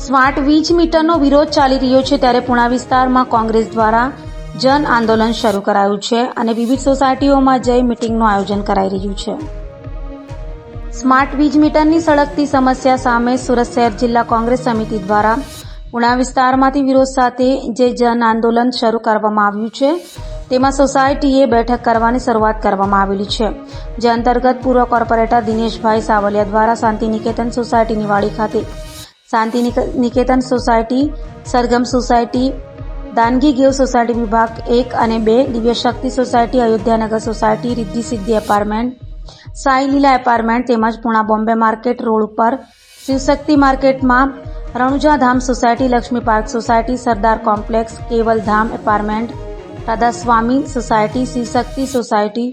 Smart વીજ મીટરનો વિરોધ ચાલી રહ્યો છે ત્યારે પુણા વિસ્તારમાં કોંગ્રેસ દ્વારા જન આંદોલન શરૂ કરાયું છે અને વિવિધ સોસાયટીઓમાં જઈ મીટિંગનું આયોજન કરાઈ રહ્યું છે। સ્માર્ટ વીજ મીટરની સળગતી સમસ્યા સામે સુરત શહેર જિલ્લા કોંગ્રેસ સમિતિ દ્વારા પુણા વિસ્તારમાંથી વિરોધ સાથે જે જન આંદોલન શરૂ કરવામાં આવ્યું છે તેમાં સોસાયટીએ બેઠક કરવાની શરૂઆત કરવામાં આવેલી છે, જે અંતર્ગત પૂર્વ કોર્પોરેટર દિનેશભાઈ સાવલિયા દ્વારા શાંતિ નિકેતન સોસાયટીની વાડી ખાતે શાંતિ નિકેતન સોસાયટી, સરગમ સોસાયટી, દાનગી ગેવ સોસાયટી વિભાગ 1 અને 2, Divya Shakti society, Ayodhyanagar society, Riddhi Siddhi apartment, Sai લીલા એપાર્ટમેન્ટ તેમજ પુણા બોમ્બે માર્કેટ રોડ ઉપર શિવશક્તિ માર્કેટમાં Ranuja Dham society, Lakshmi park society, Sardar complex, Keval Dham apartment, Radha Swami society, Shivshakti society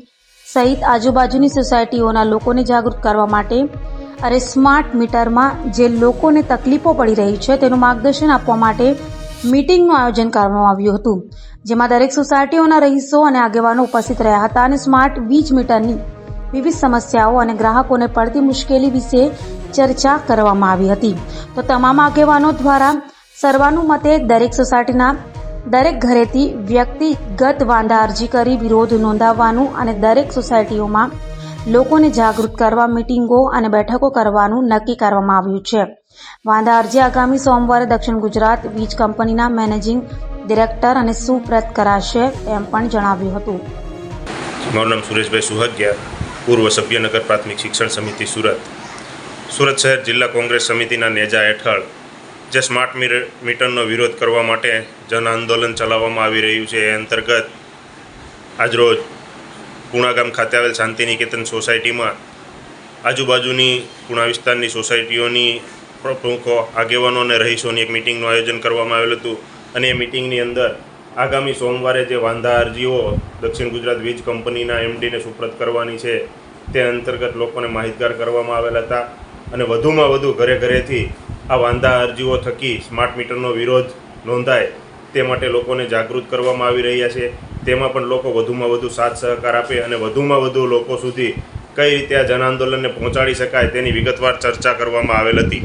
સહિત આજુબાજુની સોસાયટીઓના લોકોને જાગૃત કરવા માટે અને સ્માર્ટ મીટરમાં જે લોકોને તકલીફો પડી રહી છે તેનું માર્ગદર્શન આપવા માટે મીટિંગનું આયોજન કરવામાં આવ્યું હતું, જેમાં દરેક સોસાયટીઓના રહીશો અને આગેવાનો ઉપસ્થિત રહ્યા હતા અને સ્માર્ટ વીજ મીટરની વિવિધ સમસ્યાઓ અને ગ્રાહકોને પડતી મુશ્કેલી વિશે ચર્ચા કરવામાં આવી હતી। તો તમામ આગેવાનો દ્વારા સર્વાનુમતે દરેક સોસાયટીના દરેક ઘરેથી વ્યક્તિગત વાંધા અરજી કરી વિરોધ નોંધાવવાનું અને દરેક સોસાયટીઓમાં લોકોને જાગૃત કરવા મીટિંગો અને બેઠકો કરવાનું નક્કી કરવામાં આવ્યું છે। વાંધા અરજી આગામી સોમવારે દક્ષિણ ગુજરાત વીજ કંપનીના મેનેજિંગ ડિરેક્ટર અને સુપ્રત કરાશે એમ પણ જણાવ્યું હતું। મારું નામ સુરેશભાઈ સુહાગિયા, પૂર્વ સભ્યનગર પ્રાથમિક શિક્ષણ સમિતિ સુરત શહેર જિલ્લા કોંગ્રેસ સમિતિના નેજા હેઠળ જે સ્માર્ટ મીટરનો વિરોધ કરવા માટે જન આંદોલન ચલાવવામાં આવી રહ્યું છે એ અંતર્ગત આજરોજ પુણા ગામ ખાતે આવેલ શાંતિ નિકેતન સોસાયટીમાં આજુબાજુની પુણા વિસ્તારની સોસાયટીઓની પ્રમુખો, આગેવાનો અને રહીશોની એક મિટિંગનું આયોજન કરવામાં આવેલું હતું અને એ મિટિંગની અંદર આગામી સોમવારે જે વાંધા અરજીઓ દક્ષિણ ગુજરાત વીજ કંપનીના એમડીને સુપ્રત કરવાની છે તે અંતર્ગત લોકોને માહિતગાર કરવામાં આવેલા હતા અને વધુમાં વધુ ઘરે ઘરેથી આ વાંધા અરજીઓ થકી સ્માર્ટ મીટરનો વિરોધ નોંધાય તે માટે લોકોને જાગૃત કરવામાં આવી રહ્યા છે। તેમાં પણ લોકો વધુમાં વધુ સાથ સહકાર આપે અને વધુમાં વધુ લોકો સુધી કઈ રીતે આ જન આંદોલનને પહોંચાડી શકાય તેની વિગતવાર ચર્ચા કરવામાં આવેલ હતી।